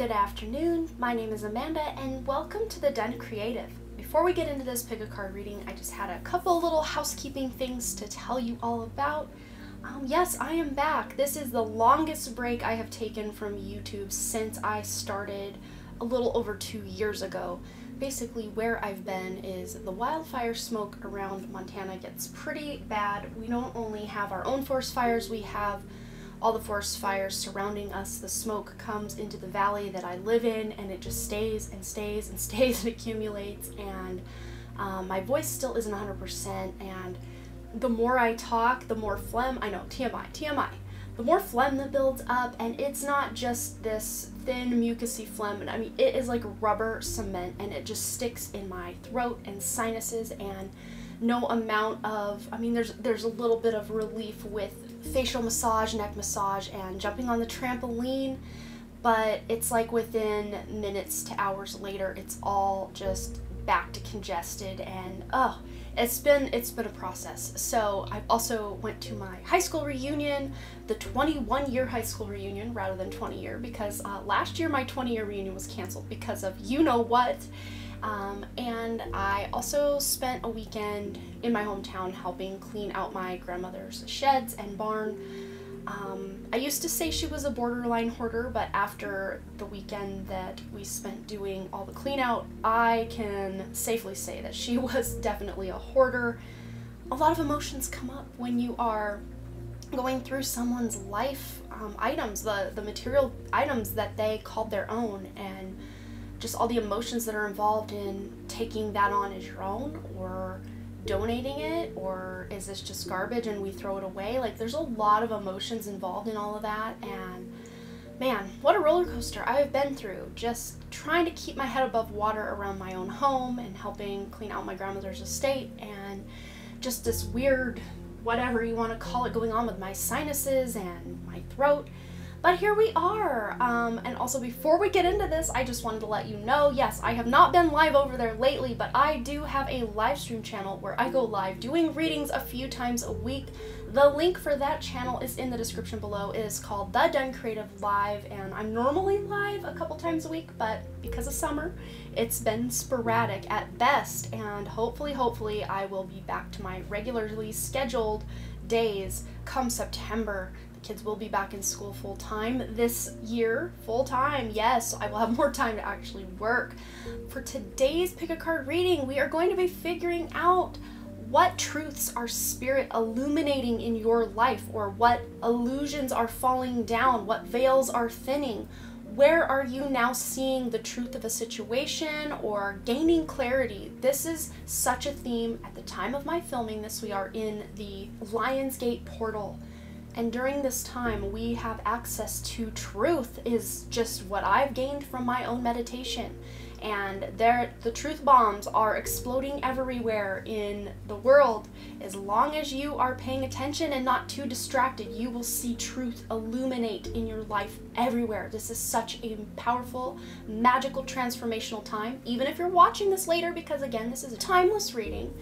good afternoon. My name is Amanda and welcome to the Den Creative. Before we get into this pick a card reading, I just had a couple little housekeeping things to tell you all about. Yes, I am back. This is the longest break I have taken from YouTube since I started a little over 2 years ago. Basically, where I've been is the wildfire smoke around Montana gets pretty bad. We don't only have our own forest fires, we have all the forest fires surrounding us. The smoke comes into the valley that I live in and it just stays and stays and stays and accumulates, and my voice still isn't 100%, and the more I talk, the more phlegm, I know, TMI, the more phlegm that builds up, and it's not just this thin mucousy phlegm, I mean it is like rubber cement and it just sticks in my throat and sinuses, and no amount of, I mean there's a little bit of relief with facial massage, neck massage, and jumping on the trampoline, but it's like within minutes to hours later it's all just back to congested, and it's been a process. So I also went to my high school reunion, the 21-year high school reunion rather than 20-year, because last year my 20-year reunion was canceled because of you know what. And I also spent a weekend in my hometown helping clean out my grandmother's sheds and barn. I used to say she was a borderline hoarder, but after the weekend that we spent doing all the clean out, I can safely say that she was definitely a hoarder. A lot of emotions come up when you are going through someone's life items, the material items that they called their own, and just all the emotions that are involved in taking that on as your own, or donating it, or is this just garbage and we throw it away? Like, there's a lot of emotions involved in all of that, and man, what a roller coaster I've been through just trying to keep my head above water around my own home and helping clean out my grandmother's estate, and just this weird, whatever you want to call it, going on with my sinuses and my throat. But here we are, and also before we get into this, I just wanted to let you know, yes, I have not been live over there lately, but I do have a live stream channel where I go live doing readings a few times a week. The link for that channel is in the description below. It is called The Den Creative Live, and I'm normally live a couple times a week, but because of summer, it's been sporadic at best, and hopefully I will be back to my regularly scheduled days come September. Kids will be back in school full-time this year. Full-time, yes, I will have more time to actually work. For today's pick a card reading, we are going to be figuring out what truths are spirit illuminating in your life, or what illusions are falling down, what veils are thinning. Where are you now seeing the truth of a situation or gaining clarity? This is such a theme. At the time of my filming this, we are in the Lionsgate portal. And during this time, we have access to truth, is just what I've gained from my own meditation. And the truth bombs are exploding everywhere in the world. As long as you are paying attention and not too distracted, you will see truth illuminate in your life everywhere. This is such a powerful, magical, transformational time. Even if you're watching this later, because again, this is a timeless reading,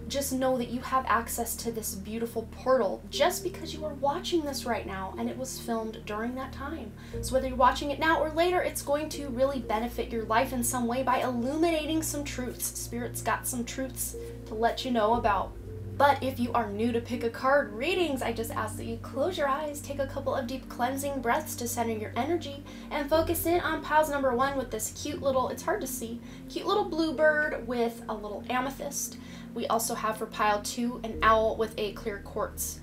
just know that you have access to this beautiful portal just because you are watching this right now, and it was filmed during that time. So whether you're watching it now or later, it's going to really benefit your life in some way by illuminating some truths. Spirit's got some truths to let you know about. But if you are new to pick a card readings, I just ask that you close your eyes, take a couple of deep cleansing breaths to center your energy, and focus in on piles number 1 with this cute little, it's hard to see, cute little bluebird with a little amethyst. We also have for pile 2 an owl with a clear quartz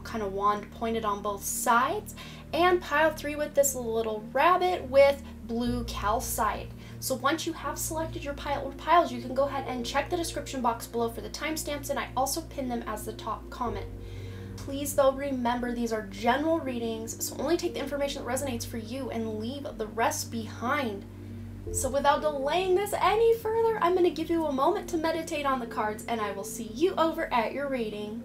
kind of wand pointed on both sides, and pile 3 with this little rabbit with blue calcite. So once you have selected your pile or piles, you can go ahead and check the description box below for the timestamps, and I also pin them as the top comment. Please though, remember these are general readings, so only take the information that resonates for you and leave the rest behind. So without delaying this any further, I'm going to give you a moment to meditate on the cards, and I will see you over at your reading.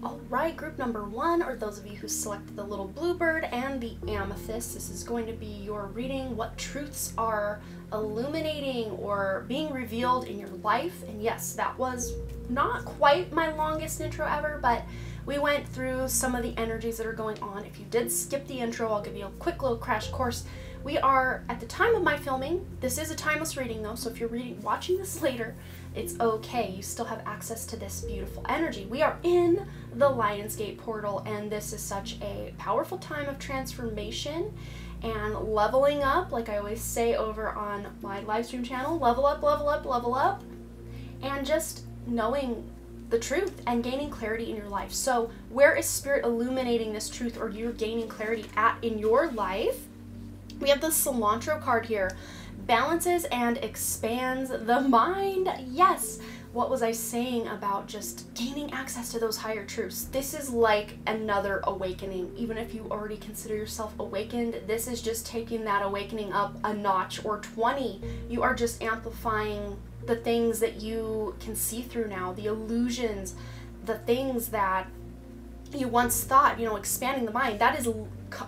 Alright, group number 1 are those of you who selected the little bluebird and the amethyst. This is going to be your reading, what truths are illuminating or being revealed in your life. And yes, that was not quite my longest intro ever, but We went through some of the energies that are going on. If you did skip the intro, I'll give you a quick little crash course. We are, at the time of my filming, this is a timeless reading though, so if you're watching this later, it's okay. You still have access to this beautiful energy. We are in the Lionsgate portal, and this is such a powerful time of transformation and leveling up, like I always say over on my live stream channel, level up, level up, level up, and just knowing the truth and gaining clarity in your life. So where is Spirit illuminating this truth, or you're gaining clarity at in your life? We have the cilantro card here. Balances and expands the mind. Yes. What was I saying about just gaining access to those higher truths? This is like another awakening. Even if you already consider yourself awakened, this is just taking that awakening up a notch or 20. You are just amplifying the things that you can see through now, the illusions, the things that you once thought, expanding the mind. That is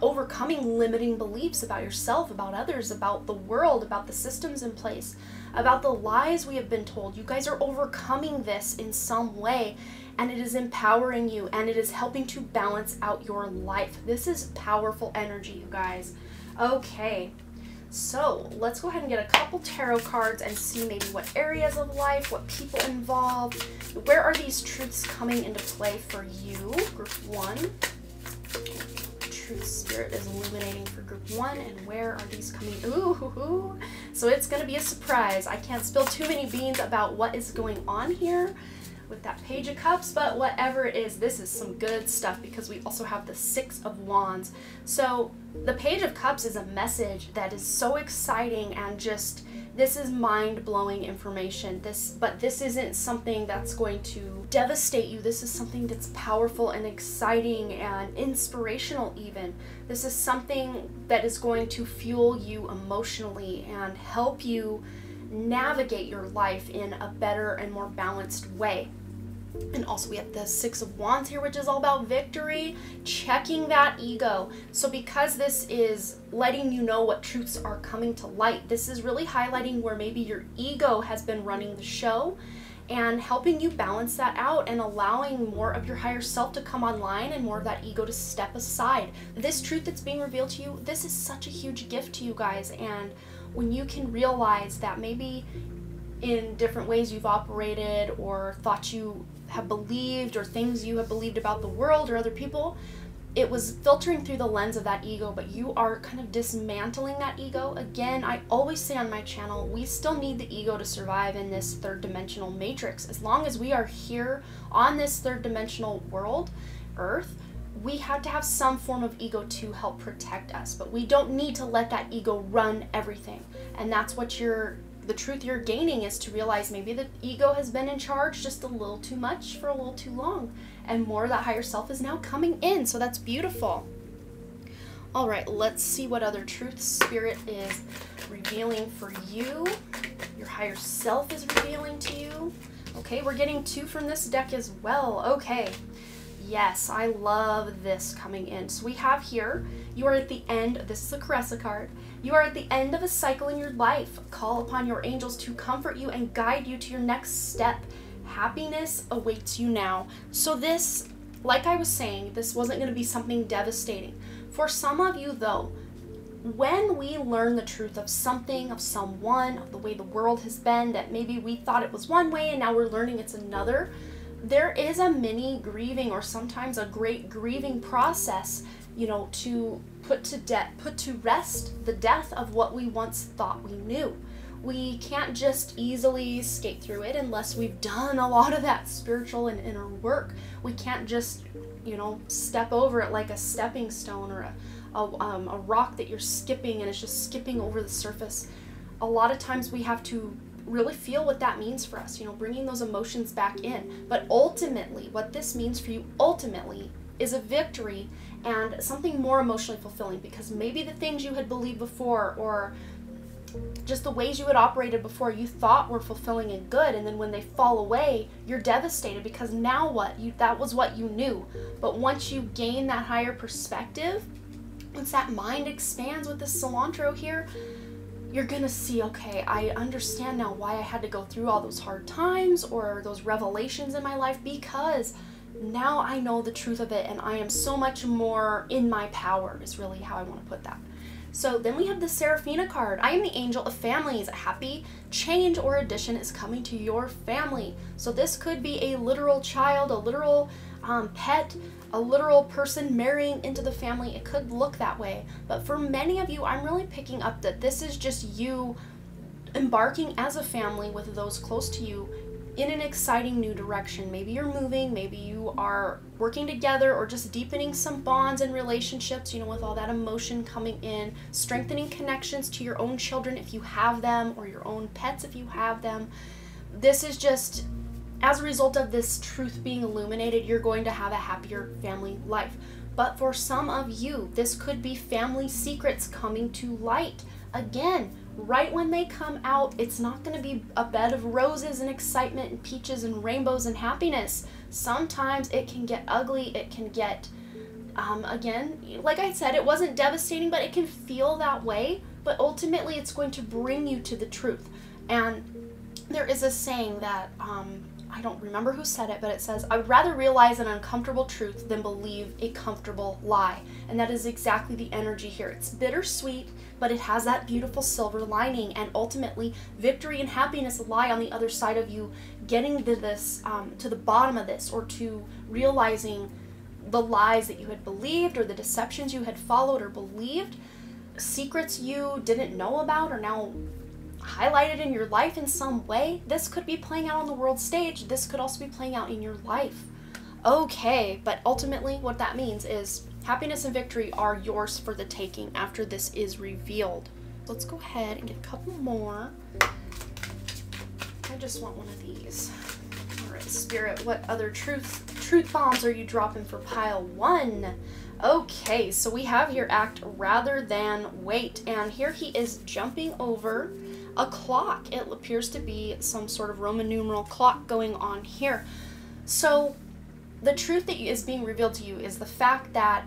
overcoming limiting beliefs about yourself, about others, about the world, about the systems in place, about the lies we have been told. You guys are overcoming this in some way, and it is empowering you, and it is helping to balance out your life. This is powerful energy, you guys. Okay, so let's go ahead and get a couple tarot cards and see maybe what areas of life, what people involved, where are these truths coming into play for you, group 1. Truth Spirit is illuminating for group 1, and where are these coming? Ooh, so it's going to be a surprise. I can't spill too many beans about what is going on here with that Page of Cups, but whatever it is, this is some good stuff, because we also have the Six of Wands. So the Page of Cups is a message that is so exciting, and just, this is mind-blowing information. But this isn't something that's going to devastate you. This is something that's powerful and exciting and inspirational even. This is something that is going to fuel you emotionally and help you navigate your life in a better and more balanced way. And also we have the Six of Wands here, which is all about victory, checking that ego. So because this is letting you know what truths are coming to light, this is really highlighting where maybe your ego has been running the show, and helping you balance that out and allowing more of your higher self to come online and more of that ego to step aside. This truth that's being revealed to you, this is such a huge gift to you guys. And when you can realize that maybe in different ways you've operated or thought you have believed, or things you have believed about the world or other people, it was filtering through the lens of that ego, but you are kind of dismantling that ego. Again, I always say on my channel, we still need the ego to survive in this third dimensional matrix. As long as we are here on this third dimensional world, Earth, we had to have some form of ego to help protect us, but we don't need to let that ego run everything. And that's what the truth you're gaining, is to realize maybe the ego has been in charge just a little too much for a little too long, and more of that higher self is now coming in. So that's beautiful. All right, let's see what other truth Spirit is revealing for you. Your higher self is revealing to you. Okay, we're getting 2 from this deck as well. Okay. Yes, I love this coming in. So we have here, you are at the end, this is the Caressa card, you are at the end of a cycle in your life. Call upon your angels to comfort you and guide you to your next step. Happiness awaits you now. So this, like I was saying, this wasn't going to be something devastating. For some of you though, when we learn the truth of something, of someone, of the way the world has been, that maybe we thought it was one way and now we're learning it's another, there is a mini grieving, or sometimes a great grieving process, to put to rest the death of what we once thought we knew. We can't just easily skate through it unless we've done a lot of that spiritual and inner work. We can't just, step over it like a stepping stone or a rock that you're skipping and it's just skipping over the surface. A lot of times we have to really feel what that means for us, bringing those emotions back in. But ultimately, what this means for you ultimately is a victory and something more emotionally fulfilling, because maybe the things you had believed before, or just the ways you had operated before, you thought were fulfilling and good, and then when they fall away, you're devastated, because now what? That was what you knew. But once you gain that higher perspective, once that mind expands with this cilantro here, you're gonna see, okay, I understand now why I had to go through all those hard times or those revelations in my life, because now I know the truth of it, and I am so much more in my power, is really how I want to put that. So then we have the Seraphina card. I am the angel of families. A happy change or addition is coming to your family. So this could be a literal child, a literal pet, a literal person marrying into the family. It could look that way. But for many of you, I'm really picking up that this is just you embarking as a family with those close to you in an exciting new direction. Maybe you're moving, maybe you are working together, or just deepening some bonds and relationships, you know, with all that emotion coming in, strengthening connections to your own children if you have them, or your own pets if you have them. This is just, as a result of this truth being illuminated, you're going to have a happier family life. But for some of you, this could be family secrets coming to light. Again, right when they come out, it's not going to be a bed of roses and excitement and peaches and rainbows and happiness. Sometimes it can get ugly. It can get, again, like I said, it wasn't devastating, but it can feel that way. But ultimately, it's going to bring you to the truth. And there is a saying that, I don't remember who said it, but it says, I would rather realize an uncomfortable truth than believe a comfortable lie. And that is exactly the energy here. It's bittersweet, but it has that beautiful silver lining, and ultimately victory and happiness lie on the other side of you getting to this, to the bottom of this, or to realizing the lies that you had believed, or the deceptions you had followed or believed, secrets you didn't know about are now highlighted in your life in some way. This could be playing out on the world stage. This could also be playing out in your life. Okay, but ultimately what that means is happiness and victory are yours for the taking after this is revealed. Let's go ahead and get a couple more. I just want one of these. All right, Spirit, what other truth bombs are you dropping for pile 1? Okay, so we have here act rather than wait, and here he is jumping over a clock. It appears to be some sort of Roman numeral clock going on here. So the truth that is being revealed to you is the fact that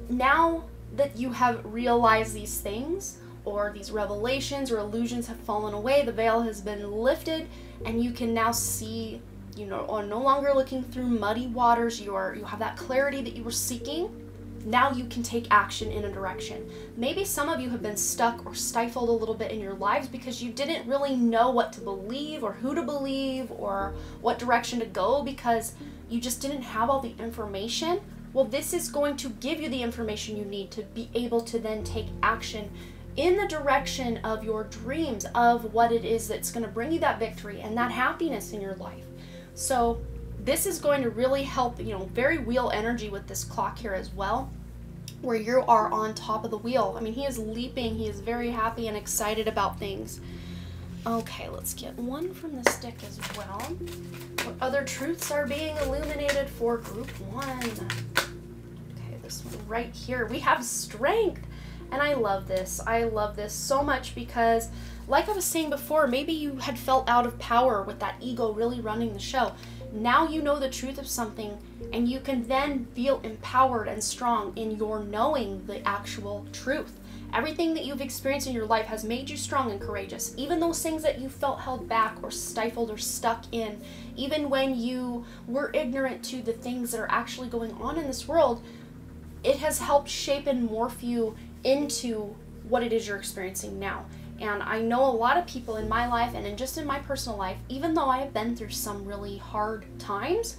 now that you have realized these things, or these revelations or illusions have fallen away, the veil has been lifted, and you can now see, you know, are no longer looking through muddy waters. You have that clarity that you were seeking. Now you can take action in a direction. Maybe some of you have been stuck or stifled a little bit in your lives because you didn't really know what to believe, or who to believe, or what direction to go, because you just didn't have all the information. Well, this is going to give you the information you need to be able to then take action in the direction of your dreams, of what it is that's going to bring you that victory and that happiness in your life. So this is going to really help, you know, very wheel energy with this clock here as well, where you are on top of the wheel. I mean, he is leaping. He is very happy and excited about things. Okay, let's get one from the stick as well. What other truths are being illuminated for group 1? Okay, this one right here. We have strength. And I love this. I love this so much because, like I was saying before, maybe you had felt out of power with that ego really running the show. Now you know the truth of something, and you can then feel empowered and strong in your knowing the actual truth. Everything that you've experienced in your life has made you strong and courageous. Even those things that you felt held back or stifled or stuck in, even when you were ignorant to the things that are actually going on in this world, it has helped shape and morph you into what it is you're experiencing now. And I know a lot of people in my life and just in my personal life, even though I have been through some really hard times,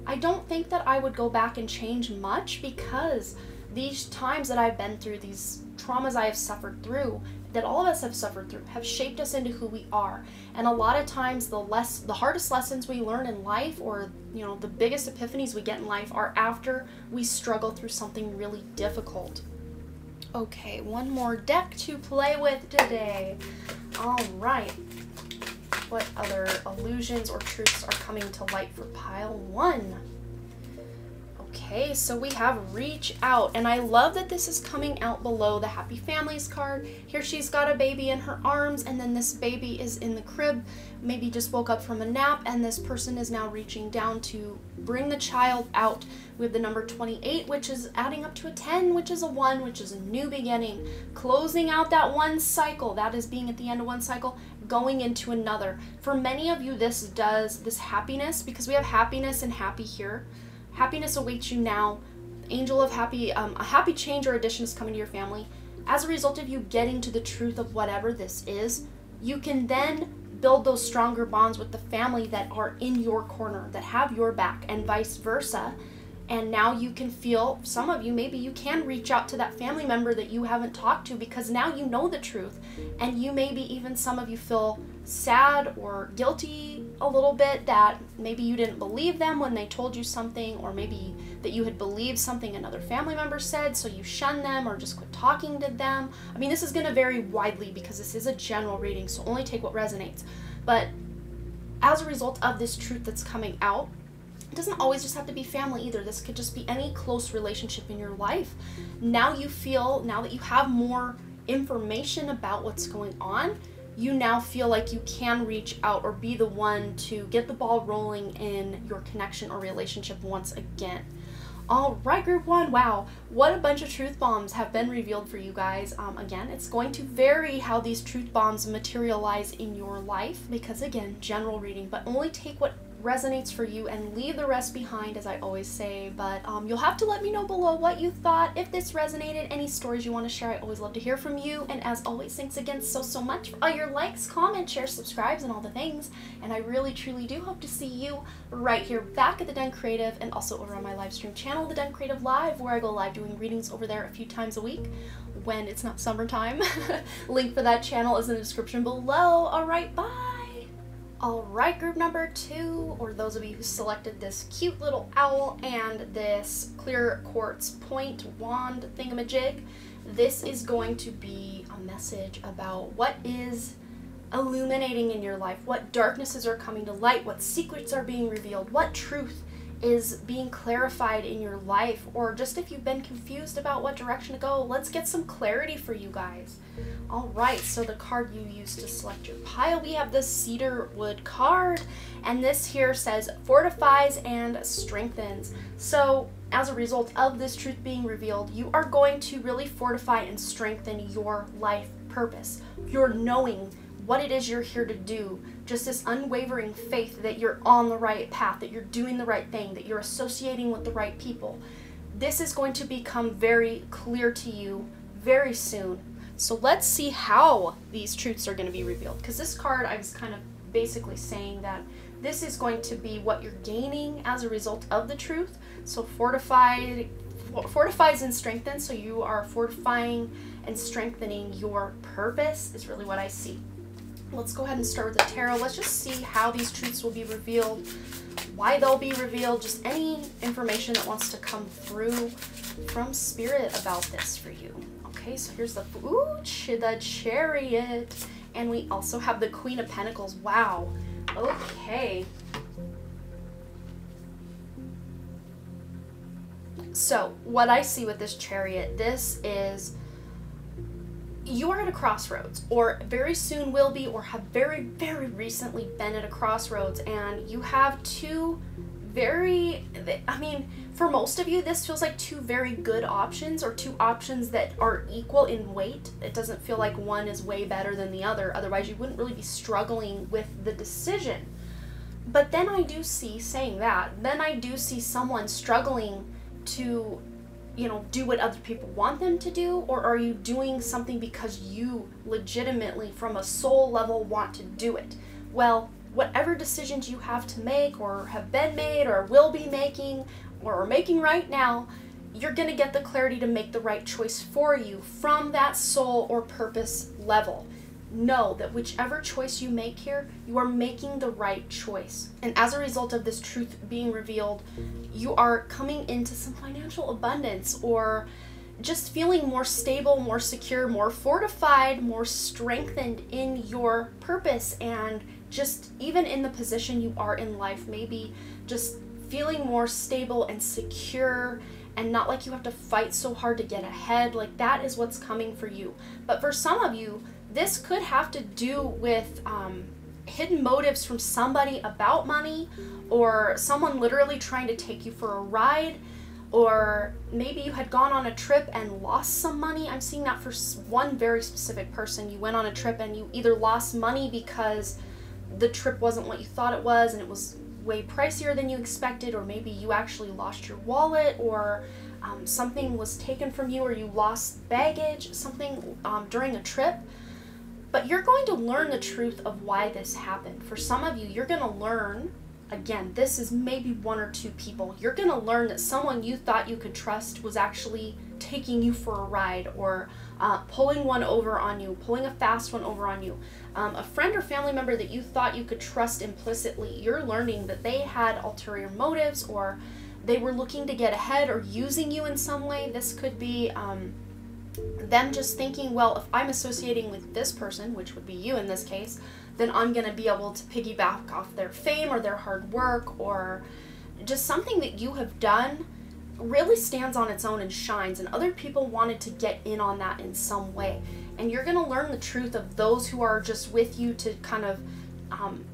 I don't think that I would go back and change much, because these times that I've been through, these traumas I have suffered through, that all of us have suffered through, have shaped us into who we are. And a lot of times the hardest lessons we learn in life, or, you know, the biggest epiphanies we get in life, are after we struggle through something really difficult. Okay, one more deck to play with today. All right. What other illusions or truths are coming to light for pile 1? Okay, so we have reach out, and I love that this is coming out below the Happy Families card. Here she's got a baby in her arms, and then this baby is in the crib, maybe just woke up from a nap, and this person is now reaching down to bring the child out. We have the number 28, which is adding up to a 10, which is a 1, which is a new beginning. Closing out that one cycle, that is being at the end of one cycle, going into another. For many of you, this happiness, because we have happiness and happy here, Happiness awaits you now. Angel of happy, a happy change or addition is coming to your family. As a result of you getting to the truth of whatever this is, you can then build those stronger bonds with the family that are in your corner, that have your back, and vice versa. And now you can feel, some of you, maybe you can reach out to that family member that you haven't talked to because now you know the truth. And you maybe even some of you feel sad or guilty a little bit that maybe you didn't believe them when they told you something, or maybe that you had believed something another family member said, so you shunned them or just quit talking to them. I mean, this is going to vary widely because this is a general reading, so only take what resonates. But as a result of this truth that's coming out, it doesn't always just have to be family either. This could just be any close relationship in your life. Now you feel, now that you have more information about what's going on, you now feel like you can reach out or be the one to get the ball rolling in your connection or relationship once again. All right, group one, wow, what a bunch of truth bombs have been revealed for you guys. Again, it's going to vary how these truth bombs materialize in your life because, again, general reading, but only take what resonates for you and leave the rest behind, as I always say. But you'll have to let me know below what you thought, if this resonated, any stories you want to share. I always love to hear from you. And as always, thanks again so much for all your likes, comments, shares, subscribes, and all the things. And I really truly do hope to see you right here back at the Den Creative, and also over on my live stream channel, the Den Creative Live, where I go live doing readings over there a few times a week when it's not summertime. Link for that channel is in the description below. All right, bye. Alright, group number 2, or those of you who selected this cute little owl and this clear quartz point wand thingamajig, this is going to be a message about what is illuminating in your life, what darknesses are coming to light, what secrets are being revealed, what truth is being clarified in your life, or just if you've been confused about what direction to go, let's get some clarity for you guys. Alright, so the card you used to select your pile, we have the Cedar Wood card, and this here says fortifies and strengthens. So as a result of this truth being revealed, you are going to really fortify and strengthen your life purpose, your knowing what it is you're here to do, just this unwavering faith that you're on the right path, that you're doing the right thing, that you're associating with the right people. This is going to become very clear to you very soon. So let's see how these truths are going to be revealed, because this card, I was kind of basically saying that this is going to be what you're gaining as a result of the truth. So fortifies and strengthens, so you are fortifying and strengthening your purpose is really what I see. Let's go ahead and start with the tarot. Let's just see how these truths will be revealed, why they'll be revealed, just any information that wants to come through from Spirit about this for you. Okay, so here's the Chariot, and we also have the Queen of Pentacles. Wow. Okay. So what I see with this Chariot, this is, you are at a crossroads, or very soon will be, or have very recently been at a crossroads, and you have two very, I mean, for most of you, this feels like two very good options, or two options that are equal in weight. It doesn't feel like one is way better than the other, otherwise you wouldn't really be struggling with the decision. But then I do see, saying that, then I do see someone struggling to, you know, do what other people want them to do, or are you doing something because you legitimately from a soul level want to do it? Well, whatever decisions you have to make, or have been made, or will be making, or are making right now, you're going to get the clarity to make the right choice for you from that soul or purpose level. Know that whichever choice you make here, you are making the right choice. And as a result of this truth being revealed, you are coming into some financial abundance, or just feeling more stable, more secure, more fortified, more strengthened in your purpose, and just even in the position you are in life, maybe just feeling more stable and secure, and not like you have to fight so hard to get ahead. Like, that is what's coming for you. But for some of you, this could have to do with hidden motives from somebody about money, or someone literally trying to take you for a ride, or maybe you had gone on a trip and lost some money. I'm seeing that for one very specific person. You went on a trip and you either lost money because the trip wasn't what you thought it was, and it was way pricier than you expected, or maybe you actually lost your wallet, or something was taken from you, or you lost baggage, something during a trip. But you're going to learn the truth of why this happened. For some of you, you're going to learn, again, this is maybe one or two people, you're going to learn that someone you thought you could trust was actually taking you for a ride, or pulling one over on you, pulling a fast one over on you. A friend or family member that you thought you could trust implicitly, you're learning that they had ulterior motives, or they were looking to get ahead or using you in some way. This could be them just thinking, well, if I'm associating with this person, which would be you in this case, then I'm going to be able to piggyback off their fame or their hard work, or just something that you have done really stands on its own and shines, and other people wanted to get in on that in some way. And you're going to learn the truth of those who are just with you to kind of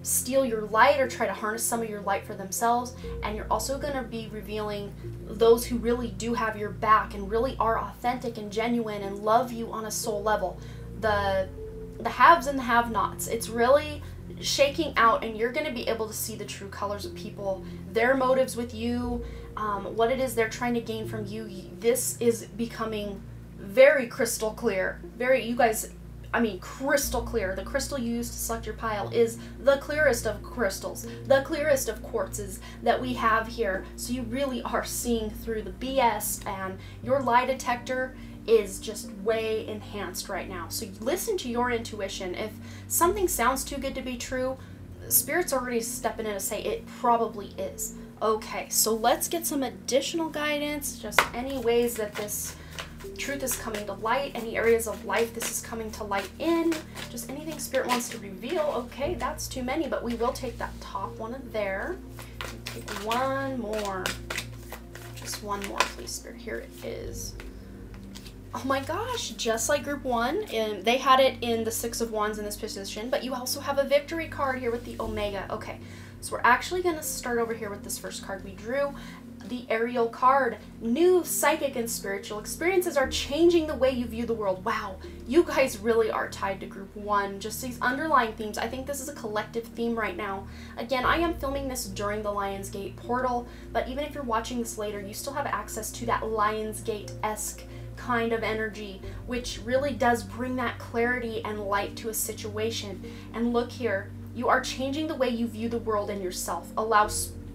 steal your light or try to harness some of your light for themselves. And you're also going to be revealing those who really do have your back and really are authentic and genuine and love you on a soul level. The haves and the have-nots. It's really shaking out, and you're going to be able to see the true colors of people, their motives with you, what it is they're trying to gain from you. This is becoming very crystal clear. You guys, I mean, crystal clear. The crystal you use to select your pile is the clearest of crystals, the clearest of quartzes that we have here. So you really are seeing through the BS, and your lie detector is just way enhanced right now. So listen to your intuition. If something sounds too good to be true, Spirit's already stepping in to say it probably is. Okay, so let's get some additional guidance, just any ways that this truth is coming to light, any areas of life this is coming to light in, just anything Spirit wants to reveal. Okay, that's too many, but we will take that top one of there. Take one more. Just one more, please, Spirit. Here it is. Oh my gosh, just like group one, and they had it in the Six of Wands in this position, but you also have a victory card here with the Omega. Okay, so we're actually going to start over here with this first card we drew, the Ariel card. New psychic and spiritual experiences are changing the way you view the world. Wow, you guys really are tied to group one. Just these underlying themes. I think this is a collective theme right now. Again, I am filming this during the Lionsgate portal, but even if you're watching this later, you still have access to that Lionsgate-esque kind of energy, which really does bring that clarity and light to a situation. And look here, you are changing the way you view the world and yourself. Allow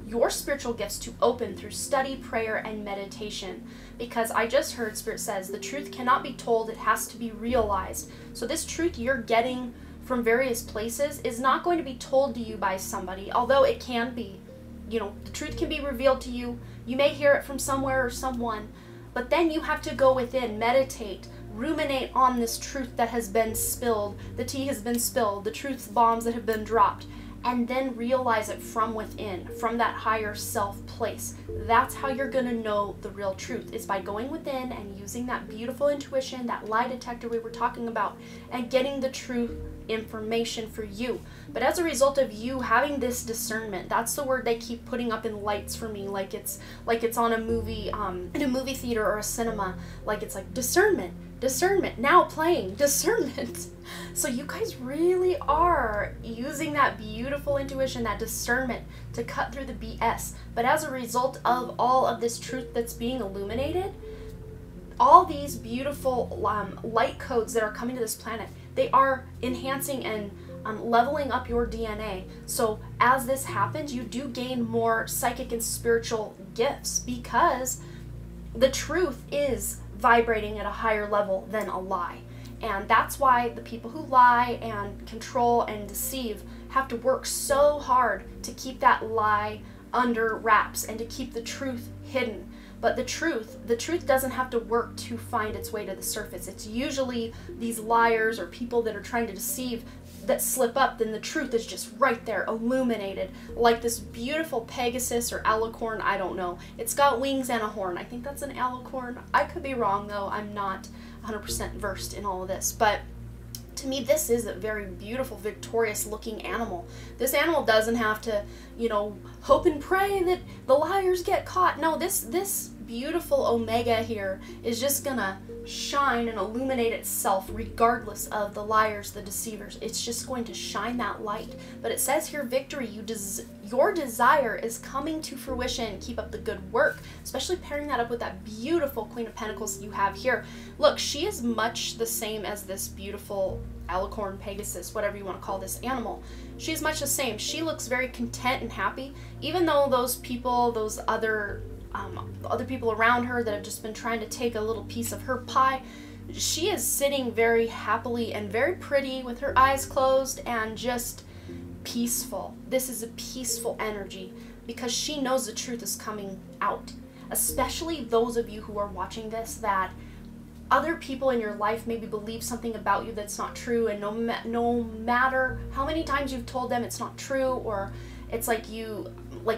your spiritual gifts to open through study, prayer, and meditation. Because I just heard Spirit says the truth cannot be told, it has to be realized. So this truth you're getting from various places is not going to be told to you by somebody, although it can be. You know, the truth can be revealed to you. You may hear it from somewhere or someone, but then you have to go within, meditate, ruminate on this truth that has been spilled, the tea has been spilled, the truth bombs that have been dropped, and then realize it from within, from that higher self place. That's how you're going to know the real truth, is by going within and using that beautiful intuition, that lie detector we were talking about, and getting the true information for you. But as a result of you having this discernment, that's the word they keep putting up in lights for me, like it's on a movie, in a movie theater or a cinema, like it's like discernment, now playing, discernment. So you guys really are using that beautiful intuition, that discernment to cut through the BS. But as a result of all of this truth that's being illuminated, all these beautiful light codes that are coming to this planet, they are enhancing and leveling up your DNA. So as this happens, you do gain more psychic and spiritual gifts, because the truth is vibrating at a higher level than a lie. And that's why the people who lie and control and deceive have to work so hard to keep that lie under wraps and to keep the truth hidden. But the truth doesn't have to work to find its way to the surface. It's usually these liars or people that are trying to deceive that slip up, then the truth is just right there, illuminated, like this beautiful Pegasus or alicorn, I don't know. It's got wings and a horn. I think that's an alicorn. I could be wrong though. I'm not 100% versed in all of this, but to me, this is a very beautiful, victorious looking animal. This animal doesn't have to, you know, hope and pray that the liars get caught. No, this beautiful Omega here is just gonna shine and illuminate itself regardless of the liars, the deceivers. It's just going to shine that light. But it says here, victory, your desire is coming to fruition. Keep up the good work, especially pairing that up with that beautiful Queen of Pentacles you have here. Look, she is much the same as this beautiful alicorn, Pegasus, whatever you want to call this animal. She's much the same. She looks very content and happy, even though those people, those other people around her that have just been trying to take a little piece of her pie, she is sitting very happily and very pretty with her eyes closed and just peaceful. This is a peaceful energy because she knows the truth is coming out. Especially those of you who are watching this, that other people in your life maybe believe something about you that's not true, and no matter how many times you've told them it's not true, or it's like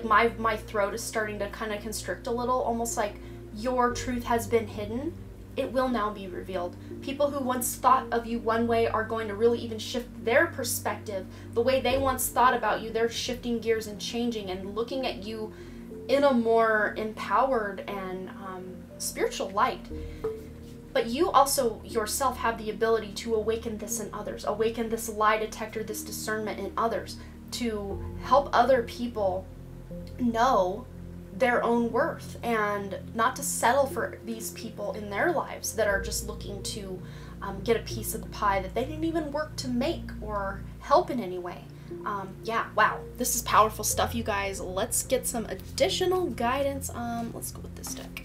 my throat is starting to kind of constrict a little, almost like your truth has been hidden. It will now be revealed. People who once thought of you one way are going to really even shift their perspective. The way they once thought about you, they're shifting gears and changing and looking at you in a more empowered and spiritual light. But you also yourself have the ability to awaken this in others, awaken this lie detector, this discernment in others, to help other people know their own worth and not to settle for these people in their lives that are just looking to get a piece of the pie that they didn't even work to make or help in any way. Yeah, wow, this is powerful stuff, you guys. Let's get some additional guidance. Let's go with this deck.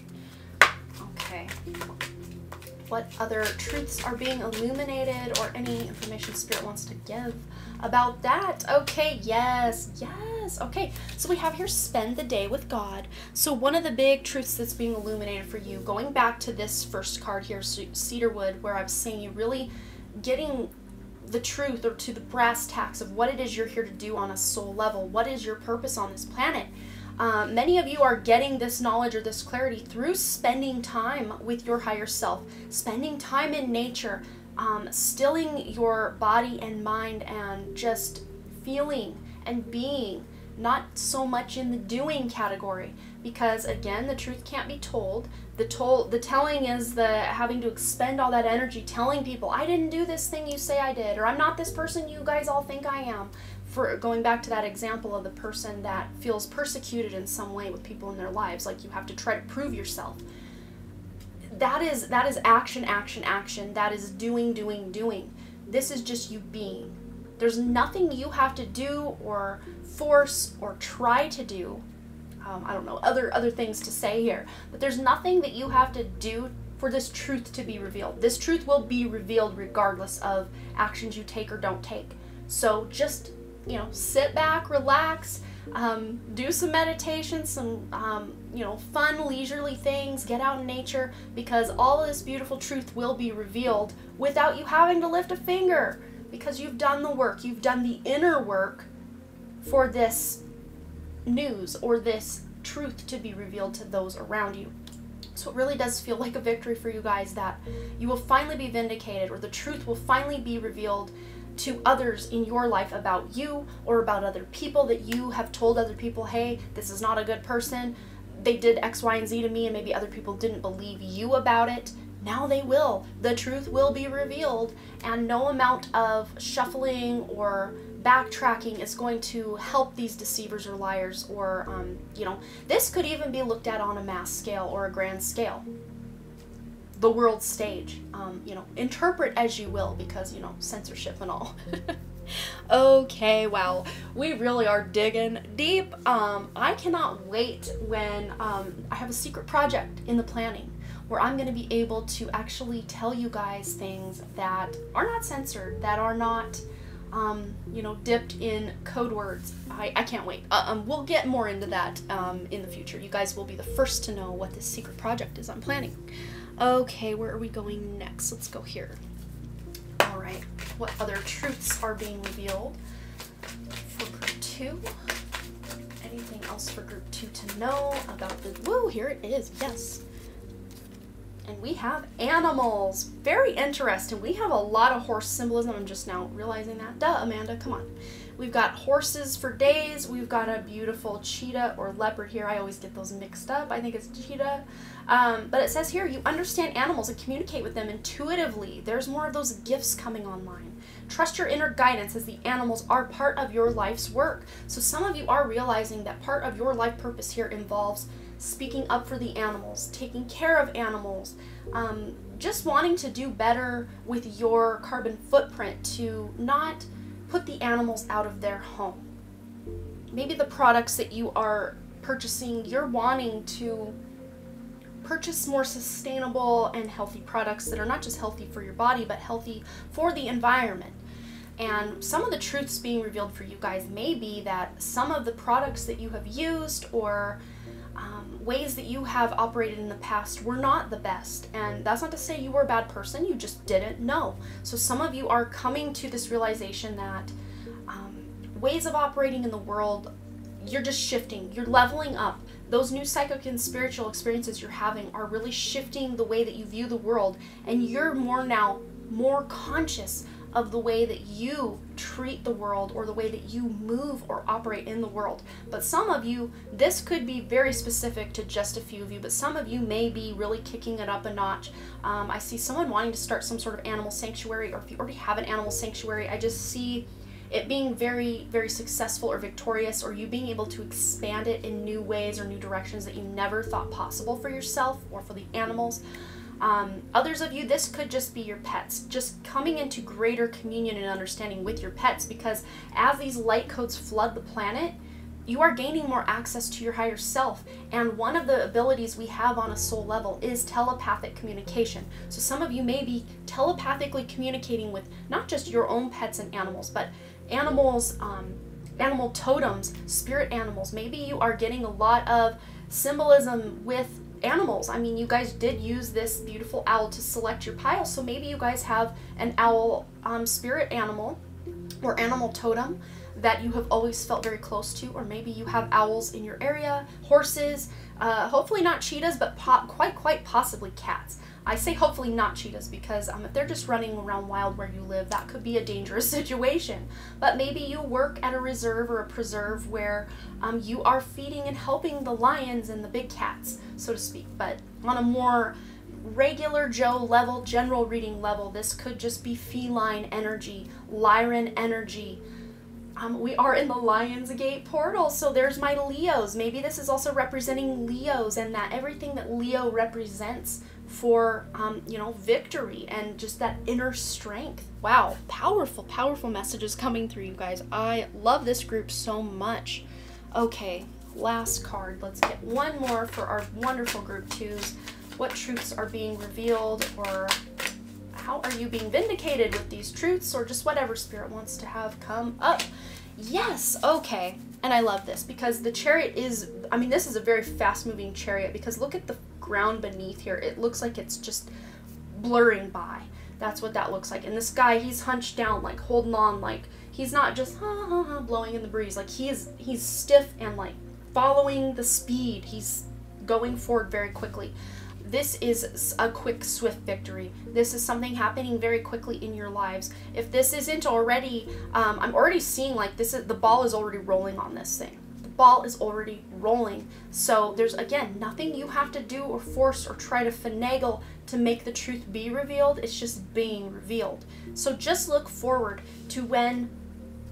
Okay. What other truths are being illuminated, or any information Spirit wants to give about that? Okay, yes. Okay, so we have here, spend the day with God. So one of the big truths that's being illuminated for you, going back to this first card here, Cedarwood, where I was saying you really getting the truth, or to the brass tacks of what it is you're here to do on a soul level. What is your purpose on this planet? Many of you are getting this knowledge or this clarity through spending time with your higher self, spending time in nature, stilling your body and mind, and just feeling and being, not so much in the doing category, because again, the truth can't be told. The telling is the having to expend all that energy telling people, I didn't do this thing you say I did, or I'm not this person you guys all think I am. For going back to that example of the person that feels persecuted in some way with people in their lives, like you have to try to prove yourself. That is action. That is doing. This is just you being. There's nothing you have to do or force or try to do. I don't know, other things to say here, but there's nothing that you have to do for this truth to be revealed. This truth will be revealed regardless of actions you take or don't take. So just, sit back, relax, do some meditation, some, fun, leisurely things, get out in nature, because all of this beautiful truth will be revealed without you having to lift a finger, because you've done the work, you've done the inner work for this news or this truth to be revealed to those around you. So it really does feel like a victory for you guys, that you will finally be vindicated, or the truth will finally be revealed to others in your life about you, or about other people that you have told other people, hey, this is not a good person. They did X, Y, and Z to me, and maybe other people didn't believe you about it. Now they will. The truth will be revealed, and no amount of shuffling or backtracking is going to help these deceivers or liars, or, this could even be looked at on a mass scale or a grand scale. The world stage, interpret as you will, because, censorship and all. Okay, wow, we really are digging deep. I cannot wait when I have a secret project in the planning where I'm going to be able to actually tell you guys things that are not censored, that are not, dipped in code words. I can't wait. We'll get more into that in the future. You guys will be the first to know what this secret project is I'm planning. Okay, where are we going next? Let's go here. All right, what other truths are being revealed for group 2? Anything else for group 2 to know about the, woo, here it is, yes. And we have animals. Very interesting. We have a lot of horse symbolism. I'm just now realizing that. Duh, Amanda, come on. We've got horses for days. We've got a beautiful cheetah or leopard here. I always get those mixed up. I think it's cheetah. But it says here, you understand animals and communicate with them intuitively. There's more of those gifts coming online. Trust your inner guidance as the animals are part of your life's work. So some of you are realizing that part of your life purpose here involves speaking up for the animals, taking care of animals, just wanting to do better with your carbon footprint to not put the animals out of their home. Maybe the products that you are purchasing, you're wanting to purchase more sustainable and healthy products that are not just healthy for your body, but healthy for the environment. And some of the truths being revealed for you guys may be that some of the products that you have used or ways that you have operated in the past were not the best. And that's not to say you were a bad person, you just didn't know. So some of you are coming to this realization that ways of operating in the world, you're just shifting, you're leveling up. Those new psychic and spiritual experiences you're having are really shifting the way that you view the world, and you're more conscious of the way that you treat the world or the way that you move or operate in the world. But some of you, this could be very specific to just a few of you, but some of you may be really kicking it up a notch. I see someone wanting to start some sort of animal sanctuary, or if you already have an animal sanctuary, I just see it being very, very successful or victorious, or you being able to expand it in new ways or new directions that you never thought possible for yourself or for the animals. Others of you, this could just be your pets, just coming into greater communion and understanding with your pets, because as these light codes flood the planet, you are gaining more access to your higher self. And one of the abilities we have on a soul level is telepathic communication. So some of you may be telepathically communicating with not just your own pets and animals, but animals, animal totems, spirit animals. Maybe you are getting a lot of symbolism with animals. I mean, you guys did use this beautiful owl to select your pile, so maybe you guys have an owl spirit animal or animal totem that you have always felt very close to, or maybe you have owls in your area, horses, hopefully not cheetahs, but quite possibly cats. I say hopefully not cheetahs because if they're just running around wild where you live, that could be a dangerous situation. But maybe you work at a reserve or a preserve where you are feeding and helping the lions and the big cats, so to speak. But on a more regular Joe level, general reading level, this could just be feline energy, Lyran energy. We are in the Lionsgate portal, so there's my Leos. Maybe this is also representing Leos, and that everything that Leo represents for, you know, victory and just that inner strength. Wow, powerful, powerful messages coming through, you guys. I love this group so much. Okay, last card. Let's get one more for our wonderful group twos. What truths are being revealed, or how are you being vindicated with these truths, or just whatever spirit wants to have come up? Yes, okay. And I love this because the chariot is, I mean, this is a very fast moving chariot, because look at the ground beneath here. It looks like it's just blurring by. That's what that looks like. And this guy, he's hunched down, like holding on, like he's not just blowing in the breeze. Like he's stiff and like following the speed. He's going forward very quickly. This is a quick, swift victory. This is something happening very quickly in your lives. If this isn't already, I'm already seeing like this is, the ball is already rolling on this thing. The ball is already rolling. So there's, again, nothing you have to do or force or try to finagle to make the truth be revealed. It's just being revealed. So just look forward to when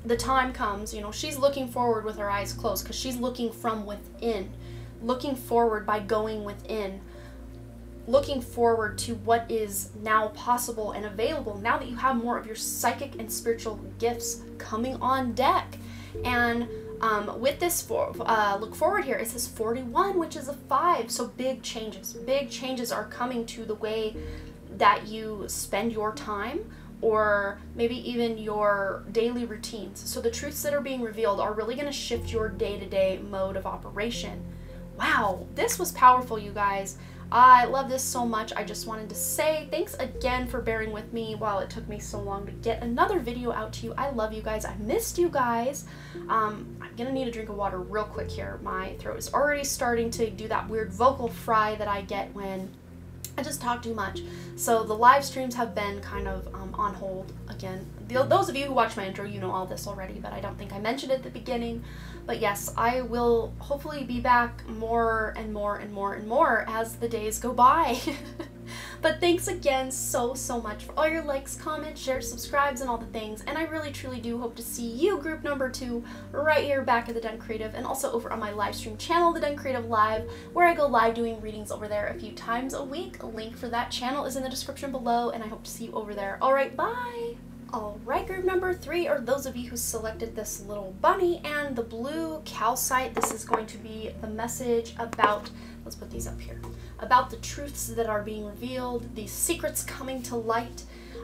the time comes. You know, she's looking forward with her eyes closed because she's looking from within. Looking forward by going within. Looking forward to what is now possible and available now that you have more of your psychic and spiritual gifts coming on deck. And with this look forward here, it says 41, which is a 5. So big changes are coming to the way that you spend your time, or maybe even your daily routines. So the truths that are being revealed are really going to shift your day-to-day mode of operation. Wow, this was powerful, you guys. I love this so much. I just wanted to say thanks again for bearing with me while it took me so long to get another video out to you. I love you guys. I missed you guys. I'm gonna need a drink of water real quick here. My throat is already starting to do that weird vocal fry that I get when I just talk too much. So the live streams have been kind of on hold again. Those of you who watch my intro, you know all this already, but I don't think I mentioned it at the beginning. But yes, I will hopefully be back more and more and more and more as the days go by. But thanks again so much for all your likes, comments, shares, subscribes, and all the things. And I really truly do hope to see you, group number 2, right here back at the Den Creative, and also over on my live stream channel, the Den Creative Live, where I go live doing readings over there a few times a week. A link for that channel is in the description below, and I hope to see you over there. Alright, bye! Alright, group number 3 are those of you who selected this little bunny and the blue calcite. This is going to be the message about, let's put these up here, about the truths that are being revealed, the secrets coming to light.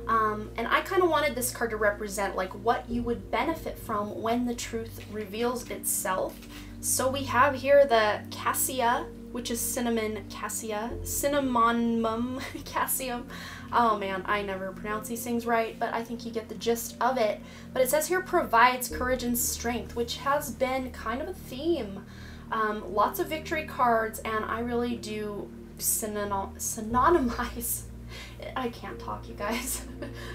And I kind of wanted this card to represent like what you would benefit from when the truth reveals itself. So we have here the cassia, which is cinnamon cassia, cinnamomum cassium. Oh man, I never pronounce these things right, but I think you get the gist of it. But it says here provides courage and strength, which has been kind of a theme. Lots of victory cards, and I really do synonymize. I can't talk, you guys.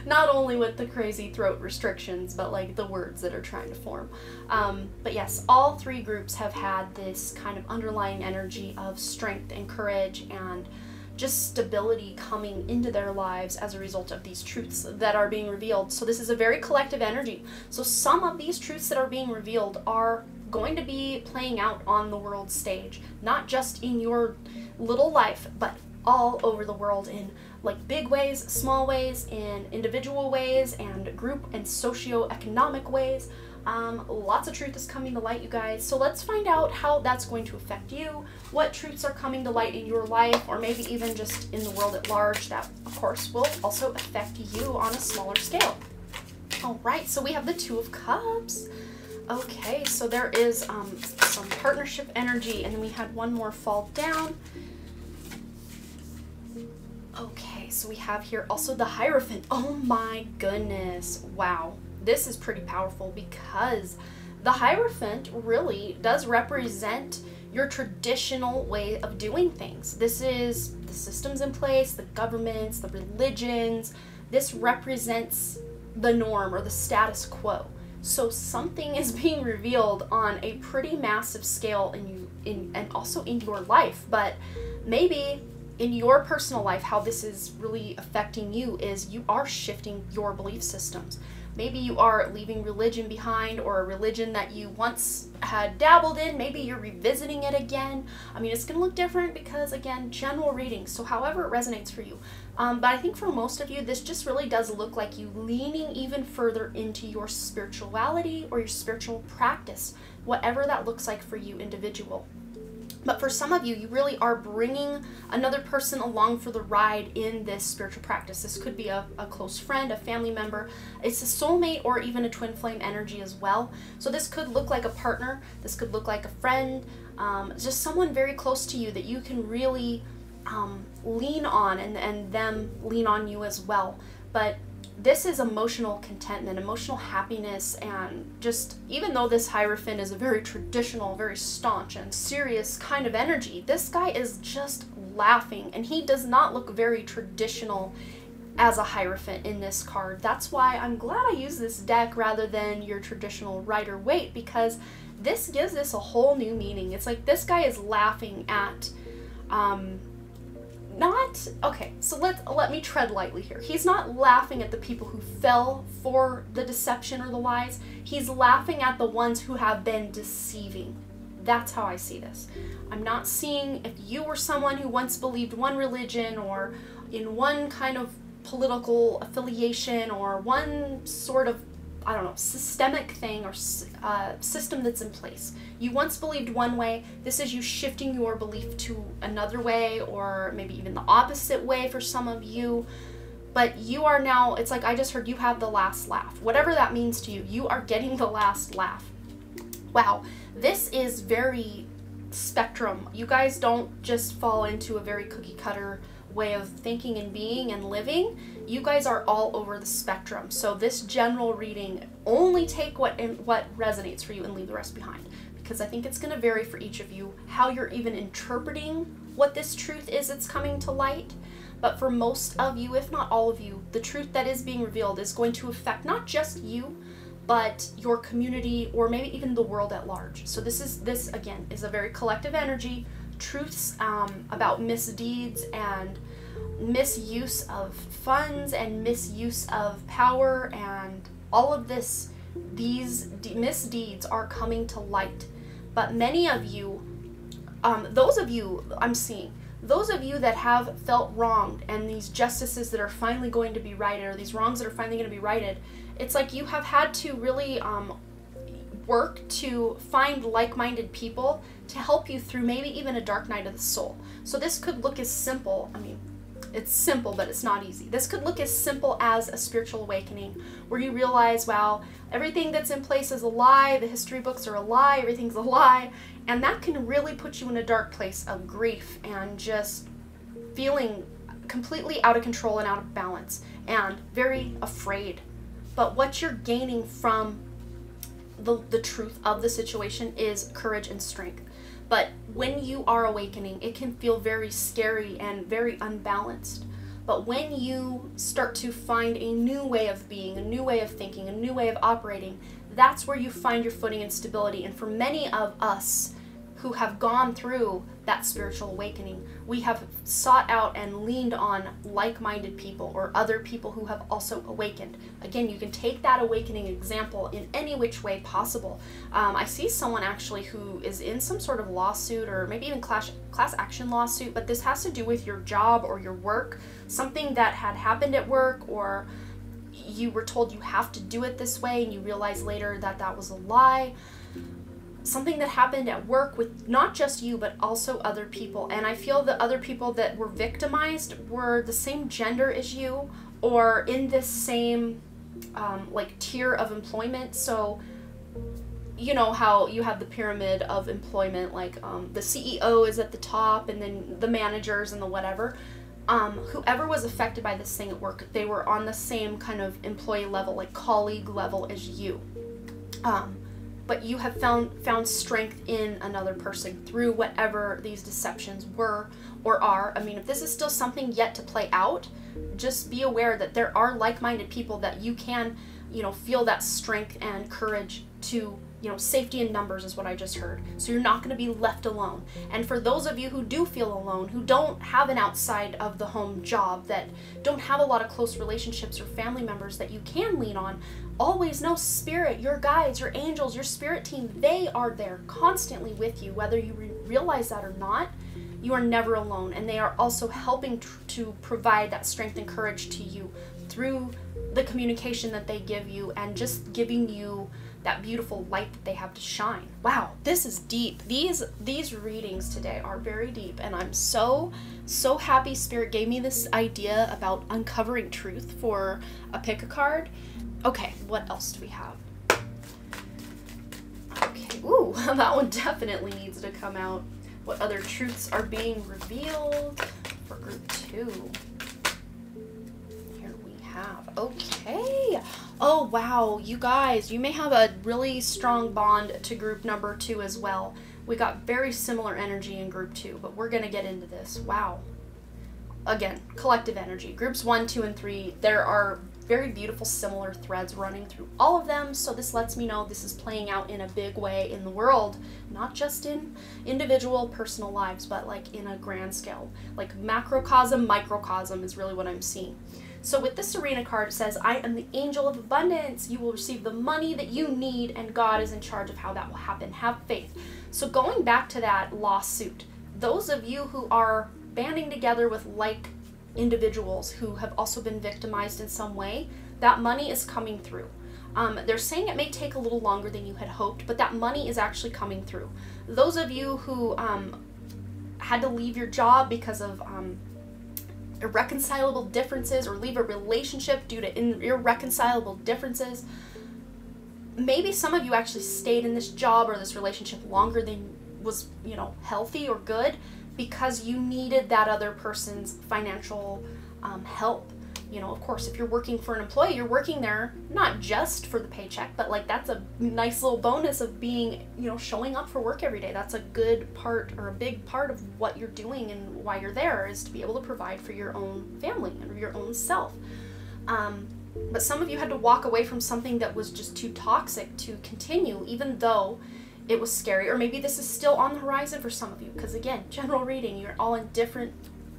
Not only with the crazy throat restrictions, but like the words that are trying to form. But yes, all 3 groups have had this kind of underlying energy of strength and courage and just stability coming into their lives as a result of these truths that are being revealed. So this is a very collective energy. So some of these truths that are being revealed are going to be playing out on the world stage, not just in your little life, but all over the world in like big ways, small ways, in individual ways, and group and socio-economic ways. Lots of truth is coming to light, you guys. So let's find out how that's going to affect you, what truths are coming to light in your life, or maybe even just in the world at large that, of course, will also affect you on a smaller scale. All right, so we have the 2 of Cups. Okay, so there is some partnership energy, and then we had one more fall down. Okay, so we have here also the Hierophant. Oh my goodness. Wow. This is pretty powerful because the Hierophant really does represent your traditional way of doing things. This is the systems in place, the governments, the religions. This represents the norm or the status quo. So something is being revealed on a pretty massive scale and also in your life, but maybe in your personal life, how this is really affecting you is you are shifting your belief systems. Maybe you are leaving religion behind, or a religion that you once had dabbled in. Maybe you're revisiting it again. I mean, it's going to look different because, again, general reading, so however it resonates for you. But I think for most of you, this just really does look like you leaning even further into your spirituality or your spiritual practice, whatever that looks like for you individual. But for some of you, you really are bringing another person along for the ride in this spiritual practice. This could be a close friend, a family member. It's a soulmate or even a twin flame energy as well. So this could look like a partner. This could look like a friend, just someone very close to you that you can really lean on, and them lean on you as well. But this is emotional contentment, emotional happiness, and just, even though this Hierophant is a very traditional, very staunch and serious kind of energy, this guy is just laughing, and he does not look very traditional as a Hierophant in this card. That's why I'm glad I used this deck rather than your traditional Rider-Waite, because this gives this a whole new meaning. It's like this guy is laughing at okay, so let me tread lightly here. He's not laughing at the people who fell for the deception or the lies. He's laughing at the ones who have been deceiving. That's how I see this. I'm not seeing if you were someone who once believed one religion or in one kind of political affiliation or one sort of, I don't know, systemic thing or system that's in place. You once believed one way. This is you shifting your belief to another way, or maybe even the opposite way for some of you. But you are now, it's like I just heard you have the last laugh. Whatever that means to you, you are getting the last laugh. Wow, this is very spectrum. You guys don't just fall into a very cookie cutter way of thinking and being and living. You guys are all over the spectrum. So this general reading, only take what resonates for you and leave the rest behind, because I think it's going to vary for each of you how you're even interpreting what this truth is that's coming to light. But for most of you, if not all of you, the truth that is being revealed is going to affect not just you, but your community, or maybe even the world at large. So this again is a very collective energy. Truths about misdeeds and misuse of funds and misuse of power and all of this, these misdeeds are coming to light. But many of you, those of you that have felt wronged, and these justices that are finally going to be righted, or these wrongs that are finally going to be righted, it's like you have had to really work to find like-minded people to help you through maybe even a dark night of the soul. So this could look as simple, I mean, it's simple, but it's not easy. This could look as simple as a spiritual awakening, where you realize, wow, everything that's in place is a lie, the history books are a lie, everything's a lie, and that can really put you in a dark place of grief and just feeling completely out of control and out of balance and very afraid. But what you're gaining from the truth of the situation is courage and strength. But when you are awakening, it can feel very scary and very unbalanced. But when you start to find a new way of being, a new way of thinking, a new way of operating, that's where you find your footing and stability. And for many of us who have gone through that spiritual awakening, we have sought out and leaned on like-minded people or other people who have also awakened. Again, you can take that awakening example in any which way possible. I see someone actually who is in some sort of lawsuit, or maybe even class action lawsuit, but this has to do with your job or your work, something that had happened at work, or you were told you have to do it this way and you realize later that that was a lie. Something that happened at work with not just you, but also other people. And I feel the other people that were victimized were the same gender as you, or in this same like tier of employment. So you know how you have the pyramid of employment, like the CEO is at the top, and then the managers and the whatever. Whoever was affected by this thing at work, they were on the same kind of employee level, like colleague level as you. But you have found strength in another person through whatever these deceptions were or are. I mean, if this is still something yet to play out, just be aware that there are like-minded people that you can, you know, feel that strength and courage to, you know, safety in numbers is what I just heard. So you're not going to be left alone. And for those of you who do feel alone, who don't have an outside of the home job, that don't have a lot of close relationships or family members that you can lean on, always know Spirit, your guides, your angels, your spirit team, they are there constantly with you, whether you realize that or not. You are never alone, and they are also helping to provide that strength and courage to you through the communication that they give you, and just giving you that beautiful light that they have to shine. Wow, this is deep. These readings today are very deep, and I'm so happy Spirit gave me this idea about uncovering truth for a pick a card. Okay, what else do we have? Okay, ooh, that one definitely needs to come out. What other truths are being revealed for group 2? Here we have, okay. Oh wow, you guys, you may have a really strong bond to group number 2 as well. We got very similar energy in group 2, but we're gonna get into this. Wow. Again, collective energy. Groups 1, 2, and 3, there are very beautiful similar threads running through all of them, so this lets me know this is playing out in a big way in the world, not just in individual personal lives, but like in a grand scale. Like macrocosm, microcosm is really what I'm seeing. So with the Serena card, it says, I am the angel of abundance. You will receive the money that you need, and God is in charge of how that will happen. Have faith. So going back to that lawsuit, those of you who are banding together with like individuals who have also been victimized in some way, that money is coming through. They're saying it may take a little longer than you had hoped, but that money is actually coming through. Those of you who had to leave your job because of irreconcilable differences, or leave a relationship due to irreconcilable differences, maybe some of you actually stayed in this job or this relationship longer than was, you know, healthy or good, because you needed that other person's financial help. You know, of course, if you're working for an employee, you're working there not just for the paycheck, but like that's a nice little bonus of being, you know, showing up for work every day. That's a good part or a big part of what you're doing and why you're there, is to be able to provide for your own family and your own self. But some of you had to walk away from something that was just too toxic to continue, even though it was scary. Or maybe this is still on the horizon for some of you, because again, general reading, you're all in different,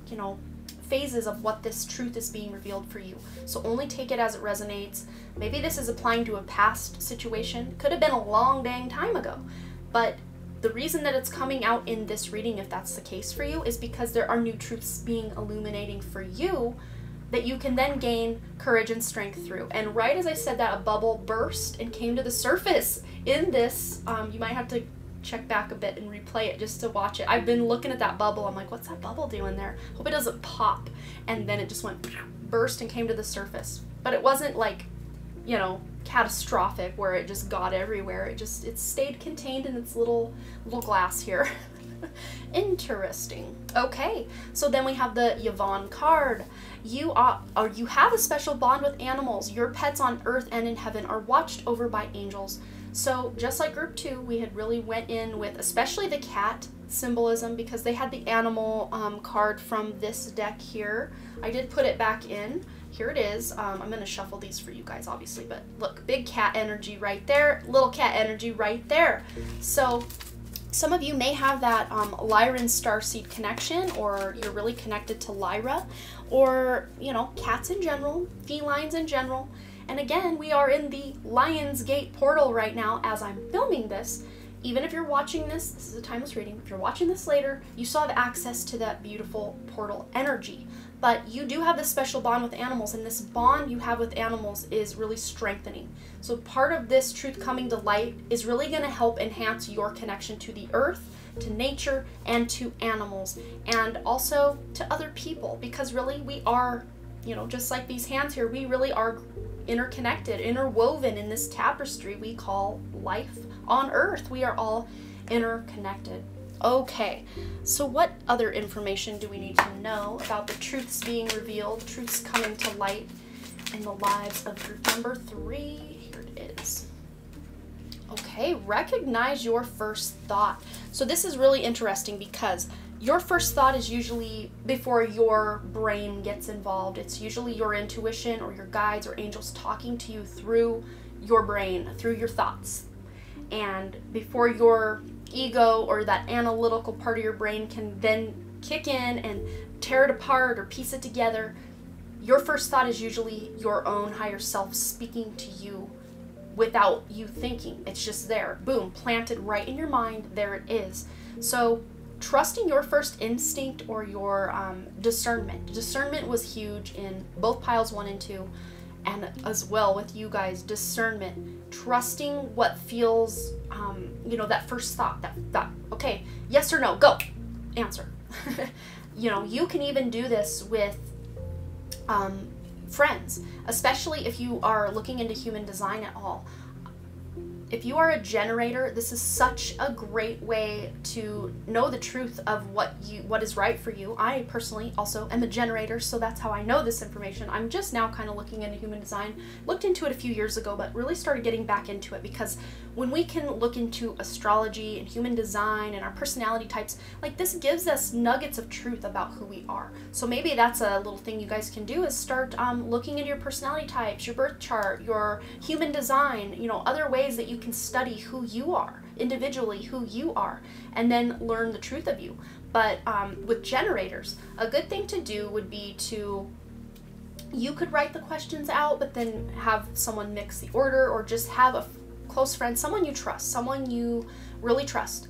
you know, phases of what this truth is being revealed for you. So only take it as it resonates. Maybe this is applying to a past situation. Could have been a long dang time ago. But the reason that it's coming out in this reading, if that's the case for you, is because there are new truths being illuminating for you that you can then gain courage and strength through. And right as I said that, a bubble burst and came to the surface in this. You might have to check back a bit and replay it just to watch it. I've been looking at that bubble. I'm like, what's that bubble doing there? Hope it doesn't pop. And then it just went burst and came to the surface. But it wasn't like, you know, catastrophic where it just got everywhere. It stayed contained in its little glass here. Interesting. Okay, so then we have the Yvonne card. You have a special bond with animals. Your pets on earth and in heaven are watched over by angels. So just like group 2, we had really went in with especially the cat symbolism, because they had the animal card from this deck here. I did put it back in. Here it is. I'm going to shuffle these for you guys, obviously, but look, big cat energy right there, little cat energy right there. So some of you may have that Lyran starseed connection, or you're really connected to Lyra, or, you know, cats in general, felines in general. And again, we are in the Lionsgate portal right now as I'm filming this. Even if you're watching this is a timeless reading. If you're watching this later, you still have access to that beautiful portal energy. But you do have this special bond with animals, and this bond you have with animals is really strengthening. So part of this truth coming to light is really going to help enhance your connection to the earth, to nature, and to animals, and also to other people, because really we are, you know, just like these hands here, we really are interconnected, interwoven in this tapestry we call life on earth. We are all interconnected. Okay, so what other information do we need to know about the truths being revealed, truths coming to light in the lives of group number 3? Here it is. Okay, recognize your first thought. So this is really interesting because your first thought is usually before your brain gets involved. It's usually your intuition or your guides or angels talking to you through your brain, through your thoughts. And before your ego or that analytical part of your brain can then kick in and tear it apart or piece it together, your first thought is usually your own higher self speaking to you without you thinking. It's just there, boom, planted right in your mind. There it is. So trusting your first instinct or your discernment. Discernment was huge in both piles 1 and 2, and as well with you guys, discernment. Trusting what feels, you know, that first thought, that okay, yes or no, go, answer. You know, you can even do this with friends, especially if you are looking into human design at all. If you are a generator, this is such a great way to know the truth of what is right for you. I personally also am a generator, so that's how I know this information. I'm just now kind of looking into human design. Looked into it a few years ago, but really started getting back into it because when we can look into astrology and human design and our personality types, like this gives us nuggets of truth about who we are. So maybe that's a little thing you guys can do, is start looking into your personality types, your birth chart, your human design, you know, other ways that you can study who you are, individually who you are, and then learn the truth of you. But with generators, a good thing to do would be you could write the questions out, but then have someone mix the order, or just have a close friend, someone you trust, someone you really trust.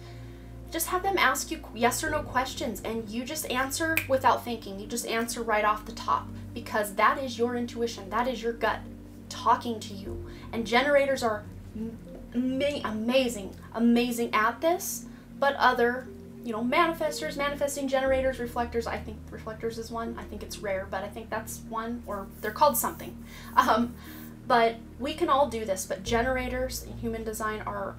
Just have them ask you yes or no questions, and you just answer without thinking. You just answer right off the top, because that is your intuition. That is your gut talking to you. And generators are amazing at this. But other, you know, manifestors, manifesting generators, reflectors, I think reflectors is one. I think it's rare, but I think that's one, or they're called something. But we can all do this, but generators in human design are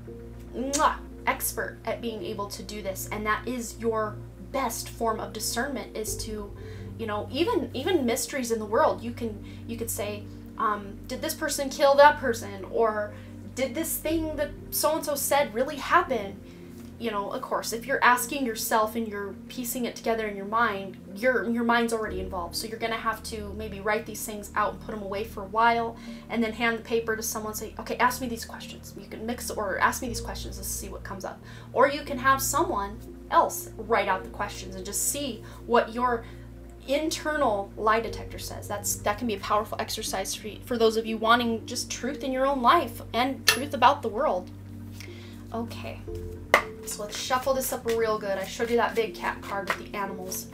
expert at being able to do this, and that is your best form of discernment, is to You know, even mysteries in the world. You could say, did this person kill that person, or did this thing that so and so said really happen? You know, of course, if you're asking yourself and you're piecing it together in your mind, your mind's already involved. So you're going to have to maybe write these things out and put them away for a while, and then hand the paper to someone and say, okay, ask me these questions. You can mix, or ask me these questions to see what comes up. Or you can have someone else write out the questions and just see what your internal lie detector says. That can be a powerful exercise for those of you wanting just truth in your own life and truth about the world. Okay. So let's shuffle this up real good. I showed you that big cat card with the animals.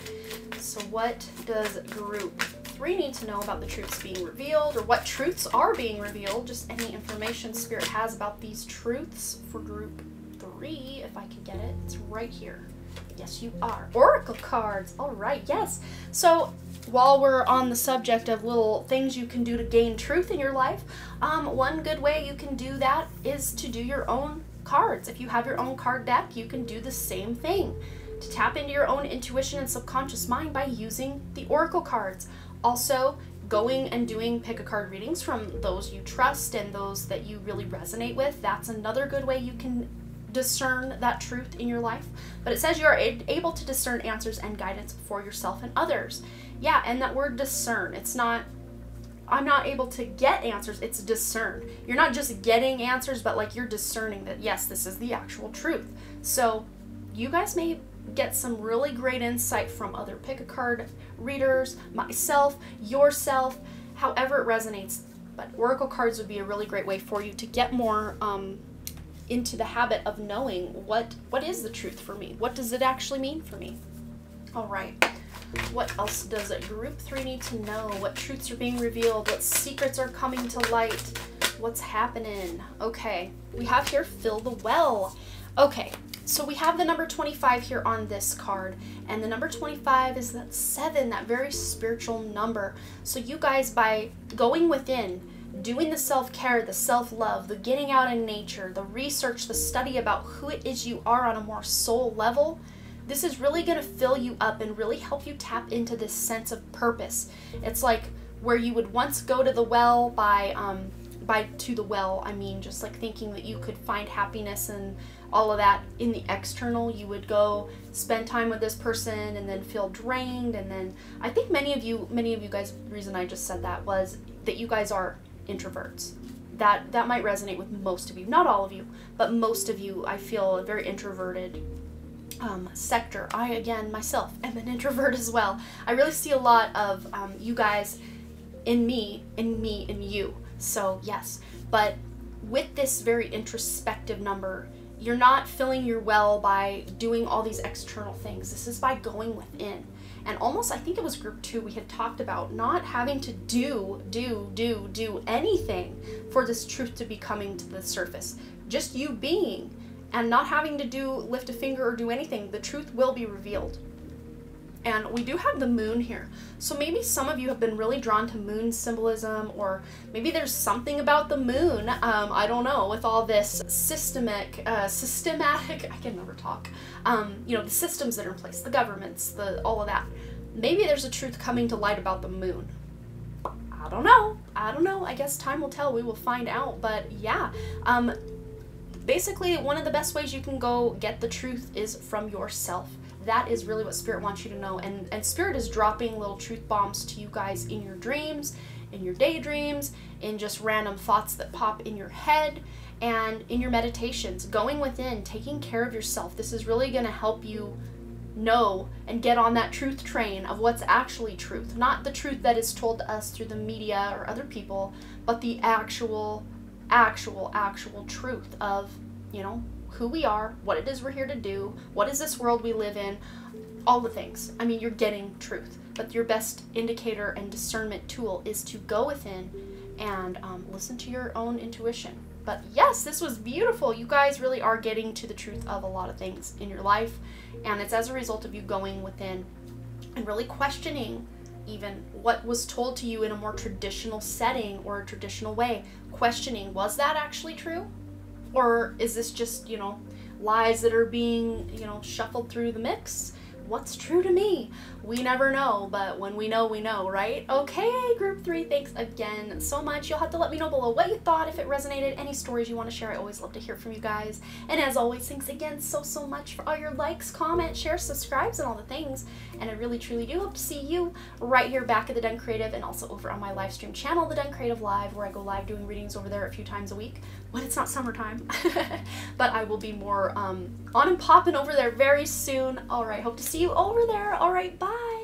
So what does group 3 need to know about the truths being revealed, or what truths are being revealed? Just any information Spirit has about these truths for group 3, if I can get it. It's right here. Yes, you are. Oracle cards. All right, yes. So while we're on the subject of little things you can do to gain truth in your life, one good way you can do that is to do your own cards. If you have your own card deck, you can do the same thing to tap into your own intuition and subconscious mind by using the oracle cards. Also, going and doing pick a card readings from those you trust and those that you really resonate with. That's another good way you can discern that truth in your life. But it says you are able to discern answers and guidance for yourself and others. Yeah, and that word discern, it's not, I'm not able to get answers, it's discern. You're not just getting answers, but like you're discerning that, yes, this is the actual truth. So you guys may get some really great insight from other pick a card readers, myself, yourself, however it resonates. But oracle cards would be a really great way for you to get more into the habit of knowing what is the truth for me. What does it actually mean for me? All right. What else does group 3 need to know? What truths are being revealed? What secrets are coming to light? What's happening? Okay, we have here fill the well. Okay, so we have the number 25 here on this card, and the number 25 is that 7, that very spiritual number. So you guys, by going within, doing the self-care, the self-love, the getting out in nature, the research, the study about who it is you are on a more soul level, this is really going to fill you up and really help you tap into this sense of purpose. It's like where you would once go to the well I mean just like thinking that you could find happiness and all of that in the external. You would go spend time with this person and then feel drained, and then I think many of you guys, the reason I just said that was that you guys are introverts. That might resonate with most of you, not all of you, but most of you. I feel a very introverted sector. I, again, myself am an introvert as well. I really see a lot of you guys in me, in you. So yes, but with this very introspective number, you're not filling your well by doing all these external things. This is by going within. And almost, I think it was group 2, we had talked about not having to do anything for this truth to be coming to the surface. Just you being, and not having to lift a finger or do anything. The truth will be revealed. And we do have the moon here. So maybe some of you have been really drawn to moon symbolism, or maybe there's something about the moon, I don't know, with all this systematic, I can never talk, you know, the systems that are in place, the governments, all of that. Maybe there's a truth coming to light about the moon. I don't know. I guess time will tell. We will find out. But yeah, basically one of the best ways you can go get the truth is from yourself. That is really what Spirit wants you to know. And Spirit is dropping little truth bombs to you guys in your dreams, in your daydreams, in just random thoughts that pop in your head, and in your meditations. Going within, taking care of yourself. This is really going to help you know and get on that truth train of what's actually truth. Not the truth that is told to us through the media or other people, but the actual truth of, you know, who we are, what it is we're here to do, what is this world we live in, all the things. I mean, you're getting truth, but your best indicator and discernment tool is to go within and listen to your own intuition. But yes, this was beautiful. You guys really are getting to the truth of a lot of things in your life, and it's as a result of you going within and really questioning even what was told to you in a more traditional setting or a traditional way. Questioning, was that actually true? Or is this just, you know, lies that are being, you know, shuffled through the mix? what's true to me? We never know, but when we know, right? Okay, group 3, thanks again so much. You'll have to let me know below what you thought, if it resonated, any stories you want to share. I always love to hear from you guys. And as always, thanks again so much for all your likes, comments, shares, subscribes, and all the things. And I really truly do hope to see you right here back at the Den Creative, and also over on my live stream channel, the Den Creative Live, where I go live doing readings over there a few times a week when it's not summertime. But I will be more on and popping over there very soon. All right, hope to see you over there. All right, bye.